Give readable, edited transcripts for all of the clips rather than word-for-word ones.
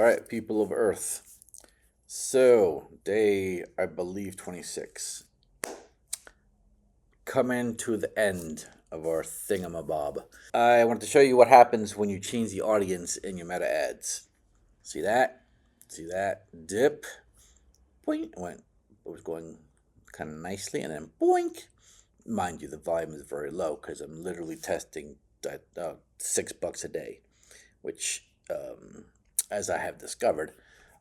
All right, people of Earth. So, day, I believe, 26. Coming to the end of our thingamabob. I wanted to show you what happens when you change the audience in your meta ads. See that? See that? Dip. Boink. It was going kind of nicely, and then boink. Mind you, the volume is very low because I'm literally testing at $6 a day, which, as I have discovered,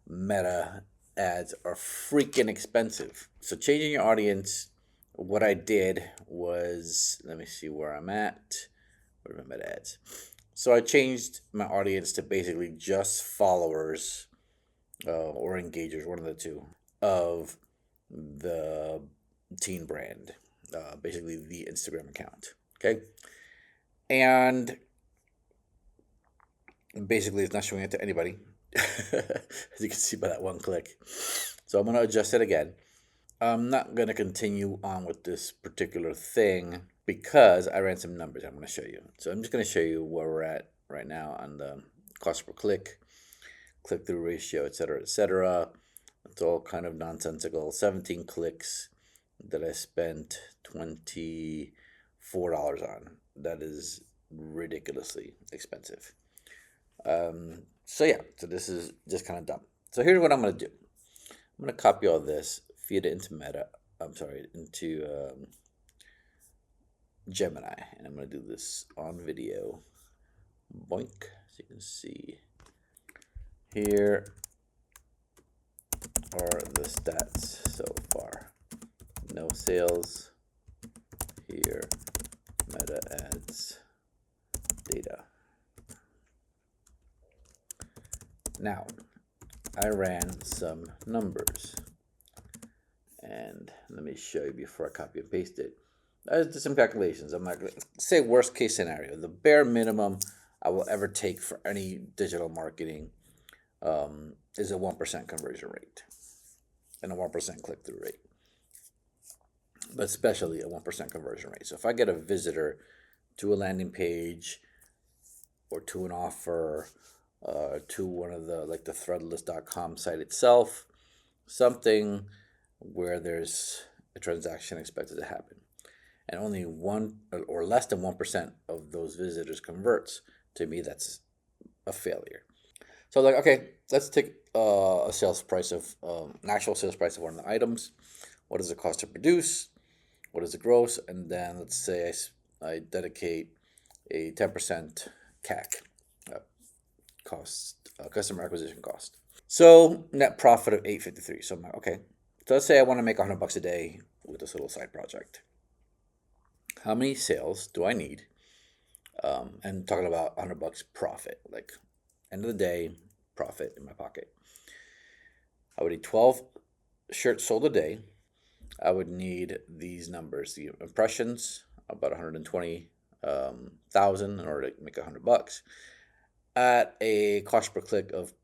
meta ads are freaking expensive. So changing your audience, what I did was, let me see where I'm at. What are my meta ads? So I changed my audience to basically just followers or engagers, one of the two, of the teen brand, basically the Instagram account. Okay. And basically, it's not showing it to anybody, as you can see by that one click. So I'm going to adjust it again. I'm not going to continue on with this particular thing because I ran some numbers I'm going to show you. So I'm just going to show you where we're at right now on the cost per click, click-through ratio, etc., etc. It's all kind of nonsensical. 17 clicks that I spent $24 on. That is ridiculously expensive. So this is just kind of dumb. So here's what I'm going to do. I'm going to copy all this, feed it into into Gemini, and I'm going to do this on video. Boink, so you can see. Here are the stats so far. No sales. Here, meta ads data. Now, I ran some numbers, and let me show you before I copy and paste it. I did some calculations. I'm not going to say worst case scenario. The bare minimum I will ever take for any digital marketing is a 1% conversion rate and a 1% click-through rate, but especially a 1% conversion rate. So if I get a visitor to a landing page or to an offer, to one of the threadless.com site itself, something where there's a transaction expected to happen, and only 1 or less than 1% of those visitors converts, to me that's a failure. So okay, let's take a sales price of an actual sales price of one of the items. What does it cost to produce? What is the gross? And then let's say I dedicate a 10% CAC. Customer acquisition cost. So net profit of $853. So I'm like, okay. So let's say I want to make $100 a day with this little side project. How many sales do I need? And talking about $100 profit, like end of the day, profit in my pocket. I would need 12 shirts sold a day. I would need these numbers: the impressions, about 120,000 in order to make $100. At a cost per click of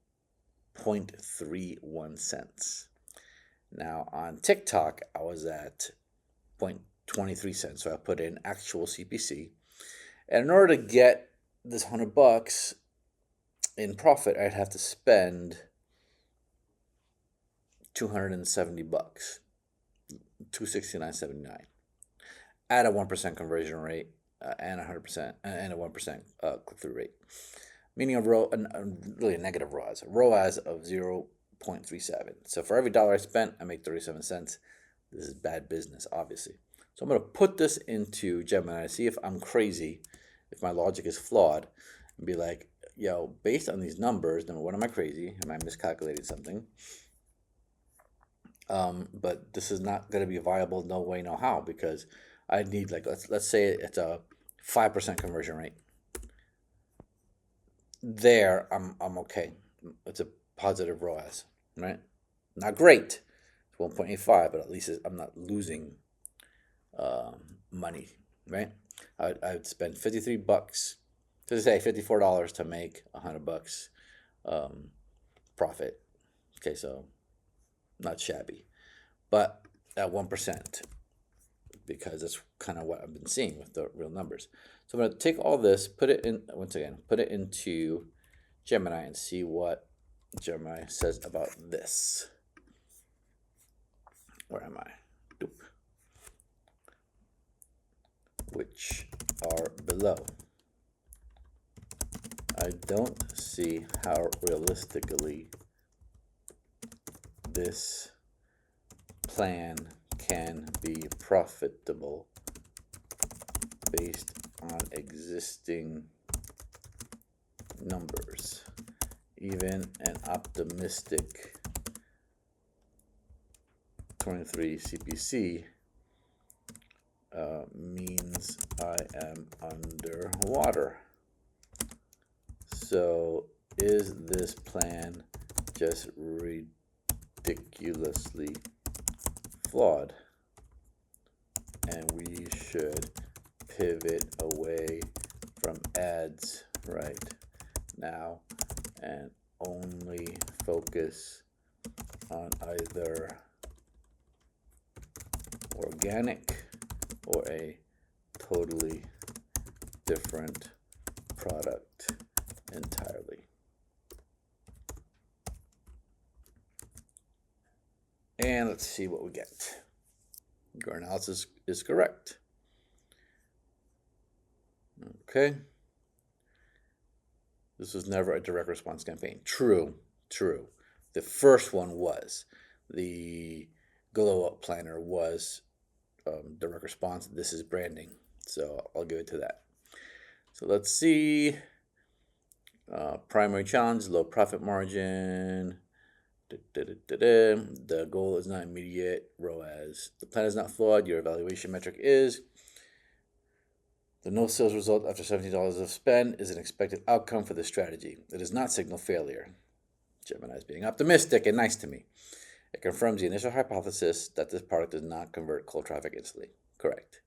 0.31 cents. Now on TikTok, I was at 0.23 cents. So I put in actual CPC. And in order to get this $100 in profit, I'd have to spend $270, $269.79 at a 1% conversion rate and 100% and a 1% click-through rate. Meaning really a negative ROAS of 0.37. So for every dollar I spent, I make 37 cents. This is bad business, obviously. So I'm going to put this into Gemini, see if I'm crazy, if my logic is flawed, and be like, yo, based on these numbers, number one, am I crazy? Am I miscalculating something? But this is not going to be viable, no way, no how, because I need, let's say it's a 5% conversion rate. There, I'm okay. It's a positive ROAS, right? Not great. It's 1.85, but at least I'm not losing money, right? I'd spend $53, to say $54 to make $100 profit. Okay, so not shabby, but at 1%, because that's kind of what I've been seeing with the real numbers. So I'm going to take all this, put it into Gemini and see what Gemini says about this. Where am I? Doop. Which are below. I don't see how realistically this plan can be profitable based on existing numbers. Even an optimistic 23 CPC means I am underwater. So is this plan just ridiculously flawed? And we should pivot away from ads right now and only focus on either organic or a totally different product entirely. And let's see what we get. Your analysis is correct. Okay. This was never a direct response campaign. True. The first one was. The glow up planner was direct response. This is branding. So I'll give it to that. So let's see. Primary challenge, low profit margin. The goal is not immediate ROAS. The plan is not flawed. Your evaluation metric is. The no sales result after $17 of spend is an expected outcome for this strategy. It does not signal failure. Gemini is being optimistic and nice to me. It confirms the initial hypothesis that this product does not convert cold traffic instantly. Correct.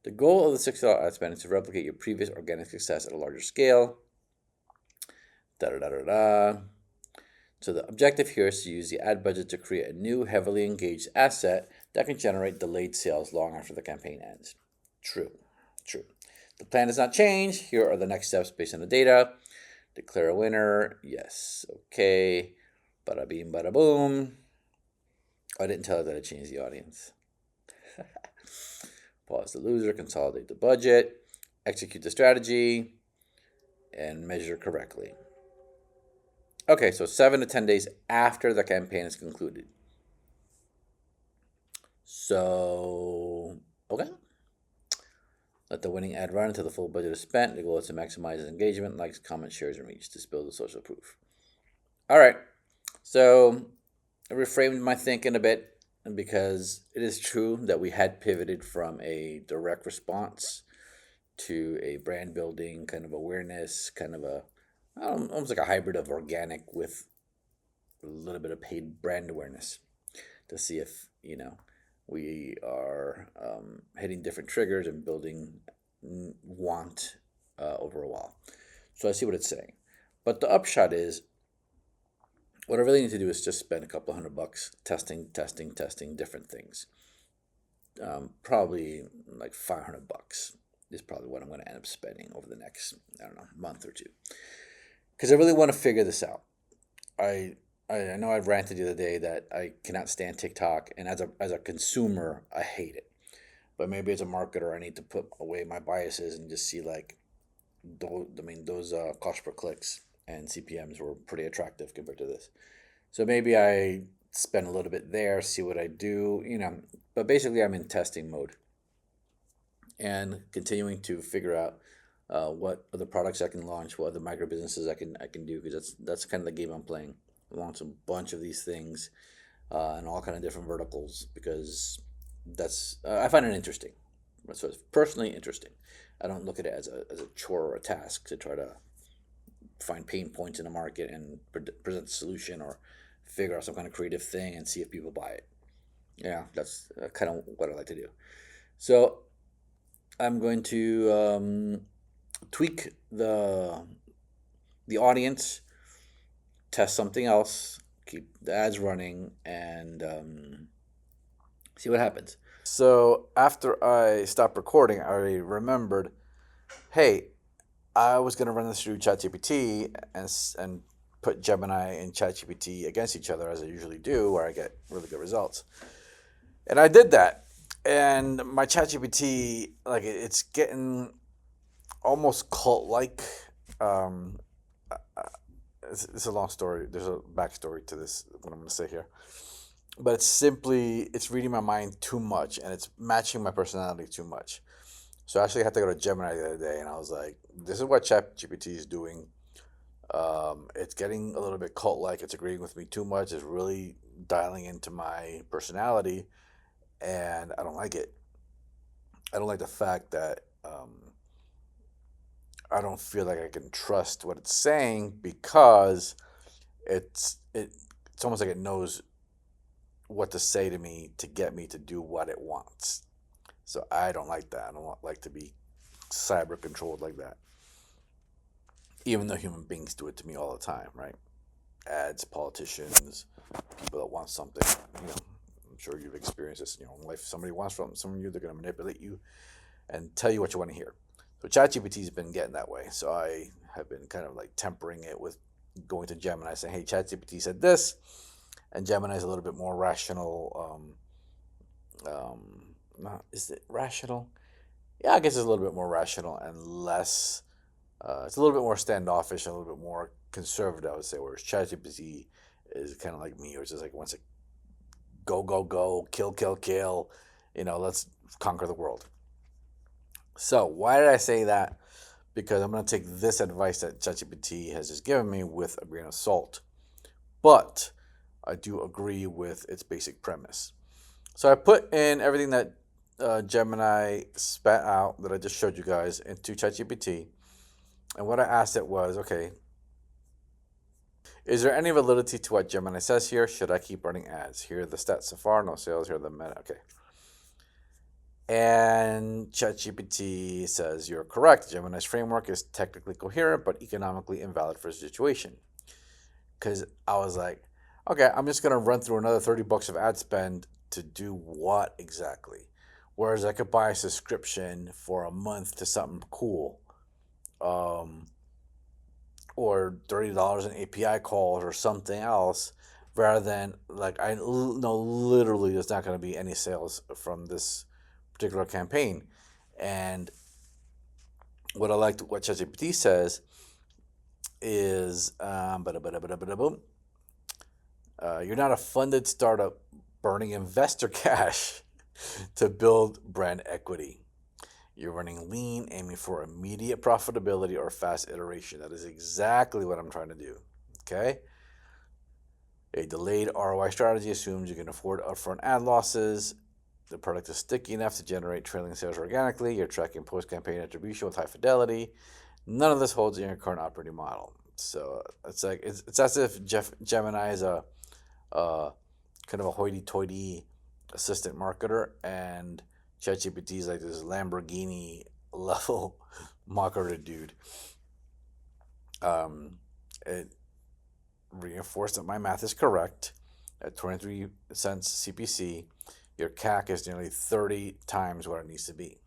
The goal of the $6 ad spend is to replicate your previous organic success at a larger scale. So the objective here is to use the ad budget to create a new, heavily engaged asset that can generate delayed sales long after the campaign ends. True. The plan does not change. Here are the next steps based on the data. Declare a winner. Yes. Okay. Bada beam, bada boom. I didn't tell her that I changed the audience. Pause the loser, consolidate the budget, execute the strategy, and measure correctly. Okay, so 7 to 10 days after the campaign is concluded. So, okay. Let the winning ad run until the full budget is spent. The goal is to maximize engagement, likes, comments, shares, and reach to build the social proof. All right. So I reframed my thinking a bit because it is true that we had pivoted from a direct response to a brand building kind of awareness, kind of a almost like a hybrid of organic with a little bit of paid brand awareness to see if, we are hitting different triggers and building want over a while. So I see what it's saying. But the upshot is, what I really need to do is just spend a couple $100 testing different things. Probably like $500 is probably what I'm going to end up spending over the next, month or two. Because I really want to figure this out. I know I've ranted the other day that I cannot stand TikTok, and as a consumer, I hate it. But maybe as a marketer, I need to put away my biases and just see those cost per clicks and CPMs were pretty attractive compared to this. So maybe I spend a little bit there, see what I do, But basically, I'm in testing mode and continuing to figure out what other products I can launch, what other micro businesses I can do, because that's kind of the game I'm playing. Launch a bunch of these things and all kind of different verticals, because that's I find it interesting. So it's personally interesting. I don't look at it as a chore or a task to try to find pain points in the market and present a solution or figure out some kind of creative thing and see if people buy it. Yeah, that's kind of what I like to do. So I'm going to tweak the audience, test something else, keep the ads running, and see what happens. So after I stopped recording, I remembered, hey, I was going to run this through ChatGPT and put Gemini and ChatGPT against each other, as I usually do, where I get really good results. And I did that. And my ChatGPT, like, it's getting almost cult-like. Um, it's a long story. There's a backstory to this, what I'm going to say here. But it's reading my mind too much, and it's matching my personality too much. So I actually had to go to Gemini the other day, and I was like, this is what ChatGPT is doing. It's getting a little bit cult-like. It's agreeing with me too much. It's really dialing into my personality, and I don't like it. I don't like the fact that I don't feel like I can trust what it's saying, because it's almost like it knows what to say to me to get me to do what it wants. So I don't like that. I don't like to be cyber controlled like that. Even though human beings do it to me all the time, right? Ads, politicians, people that want something. I'm sure you've experienced this in your own life. Somebody wants something from you, they're going to manipulate you and tell you what you want to hear. So ChatGPT's been getting that way. So I have been kind of like tempering it with going to Gemini, saying, "Hey, ChatGPT said this," and Gemini is a little bit more rational. Not is it rational? Yeah, I guess it's a little bit more rational and less. It's a little bit more standoffish, and a little bit more conservative, I would say. Whereas ChatGPT is kind of like me, which is like wants to go, go, go, kill, kill, kill. Let's conquer the world. So why did I say that? Because I'm going to take this advice that ChatGPT has just given me with a grain of salt. But I do agree with its basic premise. So I put in everything that Gemini spat out that I just showed you guys into ChatGPT. And what I asked it was, okay, is there any validity to what Gemini says here? Should I keep running ads? Here are the stats so far. No sales. Here are the meta. Okay. And ChatGPT says, you're correct. Gemini's framework is technically coherent, but economically invalid for the situation. Because I was like, okay, I'm just going to run through another $30 of ad spend to do what exactly? Whereas I could buy a subscription for a month to something cool. Or $30 in API calls or something else, rather than, like, I know literally there's not going to be any sales from this particular campaign. And what I liked, what ChatGPT says is, you're not a funded startup burning investor cash to build brand equity. You're running lean, aiming for immediate profitability or fast iteration. That is exactly what I'm trying to do. Okay? A delayed ROI strategy assumes you can afford upfront ad losses. The product is sticky enough to generate trailing sales organically. You're tracking post-campaign attribution with high fidelity. None of this holds in your current operating model. So it's like it's as if Gemini is a kind of a hoity-toity assistant marketer, and ChatGPT is like this Lamborghini level marketer dude. It reinforced that my math is correct. At 23 cents CPC, your CAC is nearly 30 times what it needs to be.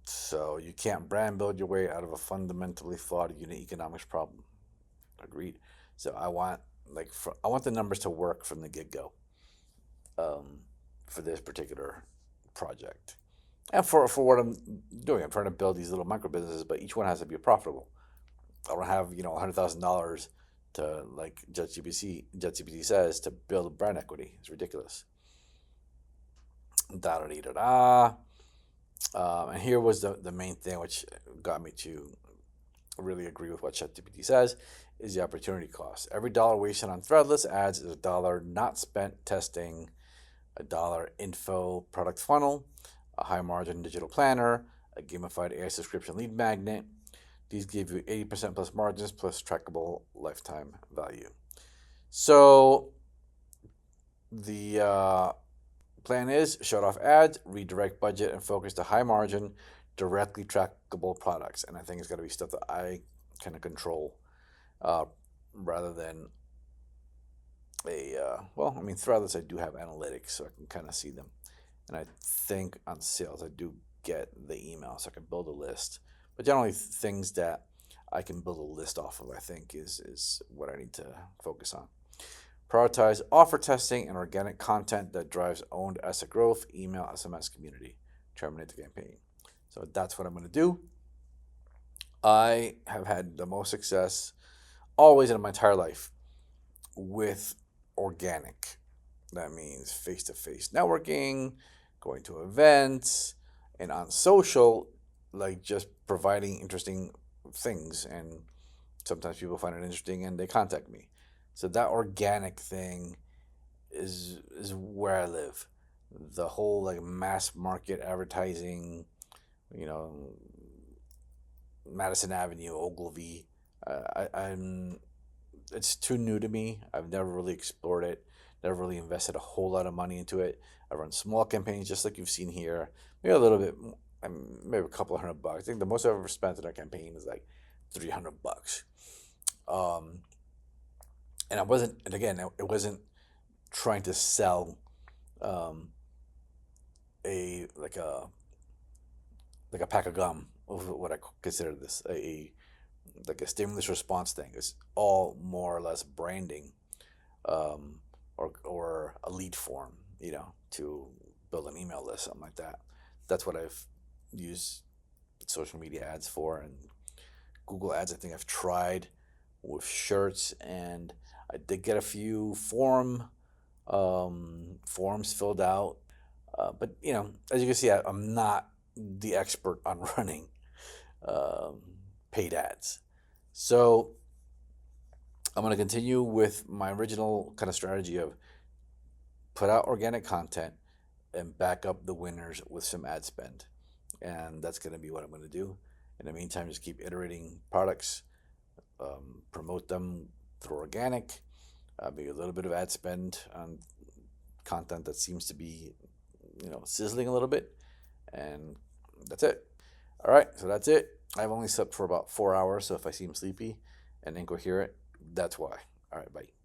So you can't brand build your way out of a fundamentally flawed unit economics problem. Agreed. So I want the numbers to work from the get-go. For this particular project, and for what I'm doing. I'm trying to build these little micro businesses, but each one has to be profitable. I don't have $100,000 to, like JetGPT says, to build brand equity. It's ridiculous. Da da da da. And here was the main thing which got me to really agree with what ChatGPT says, is the opportunity cost. Every dollar wasted on threadless ads is a dollar not spent testing a dollar info product funnel, a high margin digital planner, a gamified AI subscription lead magnet. These give you 80% plus margins plus trackable lifetime value. So the plan is shut off ads, redirect budget, and focus to high margin, directly trackable products. And I think it's got to be stuff that I kind of control, rather than Threadless, I do have analytics, so I can kind of see them. And I think on sales, I do get the email, so I can build a list. But generally, things that I can build a list off of, I think is what I need to focus on. Prioritize offer testing and organic content that drives owned asset growth, email, SMS community. Terminate the campaign. So that's what I'm going to do. I have had the most success always in my entire life with organic. That means face to face networking, going to events, and on social, like just providing interesting things. And sometimes people find it interesting and they contact me. So that organic thing is where I live. The whole like mass market advertising, you know, Madison Avenue, Ogilvy. I'm it's too new to me. I've never really explored it. Never really invested a whole lot of money into it. I run small campaigns, just like you've seen here. Maybe a little bit, maybe a couple of $100. I think the most I've ever spent in a campaign is like $300. Um, and I wasn't, and again, it wasn't trying to sell um, a like a pack of gum, what I consider this a like a stimulus response thing. It's all more or less branding, or a lead form, to build an email list, something like that. That's what I've used social media ads for, and Google ads. I think I've tried with shirts, and I did get a few forms filled out. But as you can see, I'm not the expert on running um, paid ads. So I'm going to continue with my original kind of strategy of put out organic content and back up the winners with some ad spend. And that's going to be what I'm going to do. In the meantime, just keep iterating products, promote them through organic, maybe a little bit of ad spend on content that seems to be, sizzling a little bit. And that's it. All right, so that's it. I've only slept for about 4 hours, so if I seem sleepy and incoherent, that's why. All right, bye.